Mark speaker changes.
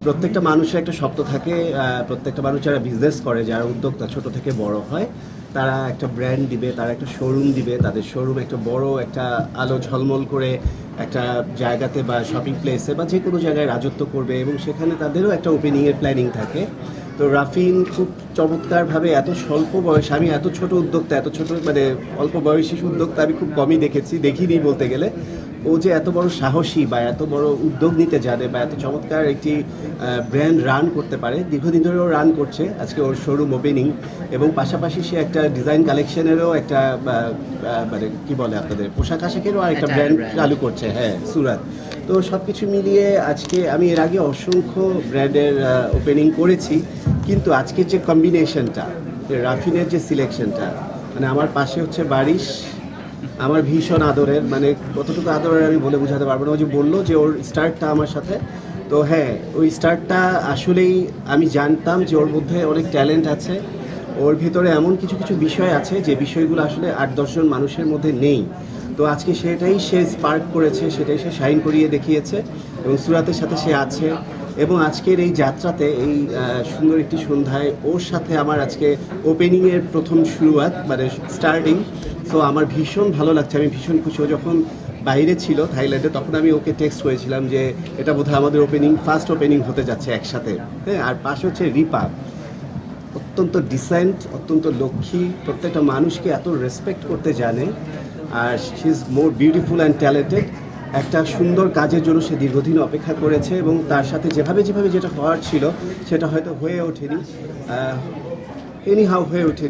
Speaker 1: প্রত্যেকটা মানুষের একটা স্বপ্ন থাকে। প্রত্যেকটা মানুষ যারা বিজনেস করে, যারা উদ্যোক্তা ছোট থেকে বড় হয়, তারা একটা ব্র্যান্ড দিবে, তারা একটা শোরুম দিবে, তাদের শোরুম একটা বড় একটা আলো ঝলমল করে একটা জায়গাতে বা শপিং প্লেসে বা যে কোনো জায়গায় রাজত্ব করবে, এবং সেখানে তাদেরও একটা ওপেনিংয়ের প্ল্যানিং থাকে। তো রাফিন খুব চমৎকারভাবে এত স্বল্প বয়স, আমি এত ছোট উদ্যোক্তা, এত ছোট মানে অল্প বয়সী উদ্যোক্তা আমি খুব কমই দেখিনি বলতে গেলে। ও যে এত বড় সাহসী বা এত বড় উদ্যোগ নিতে জানে বা এত চমৎকার একটি ব্র্যান্ড রান করতে পারে, দীর্ঘদিন ধরে ও রান করছে। আজকে ওর শোরুম ওপেনিং, এবং পাশাপাশি সে একটা ডিজাইন কালেকশনেরও একটা মানে কি বলে আপনাদের পোশাক আশাকেরও আর একটা ব্র্যান্ড চালু করছে, হ্যাঁ, সুরাত। তো সব কিছু মিলিয়ে আজকে আমি এর আগে অসংখ্য ব্র্যান্ডের ওপেনিং করেছি, কিন্তু আজকের যে কম্বিনেশনটা, রাফিনের যে সিলেকশনটা, মানে আমার পাশে হচ্ছে বারিশ, আমার ভীষণ আদরের, মানে কতটুকু আদরের আমি বলে বোঝাতে পারবো না। ও যে বললো যে ওর স্টার্টটা আমার সাথে, তো হ্যাঁ, ওই স্টার্টটা আসলেই আমি জানতাম যে ওর মধ্যে অনেক ট্যালেন্ট আছে, ওর ভিতরে এমন কিছু কিছু বিষয় আছে যে বিষয়গুলো আসলে 8-10 জন মানুষের মধ্যে নেই। তো আজকে সেটাই সে স্পার্ক করেছে, সেটাই সে শাইন করিয়ে দেখিয়েছে, এবং সুরাতের সাথে সে আছে। এবং আজকের এই যাত্রাতে, এই সুন্দর একটি সন্ধ্যায় ওর সাথে আমার আজকে ওপেনিংয়ের প্রথম শুরুয়াত, মানে স্টার্টিং। সো আমার ভীষণ ভালো লাগছে, আমি ভীষণ খুশি। ও যখন বাইরে ছিল থাইল্যান্ডে, তখন আমি ওকে টেক্সট করেছিলাম যে এটা বোধহয় আমাদের ফার্স্ট ওপেনিং হতে যাচ্ছে একসাথে। হ্যাঁ, আর পাশে হচ্ছে রিপা, অত্যন্ত ডিসেন্ট, অত্যন্ত লক্ষ্মী, প্রত্যেকটা মানুষকে এত রেসপেক্ট করতে জানে, আর she is more beautiful and talented. একটা সুন্দর কাজের জন্য সে দীর্ঘদিন অপেক্ষা করেছে, এবং তার সাথে যেভাবে যেটা হওয়ার ছিল সেটা হয়তো হয়ে ওঠেনি, হয়ে ওঠেনি।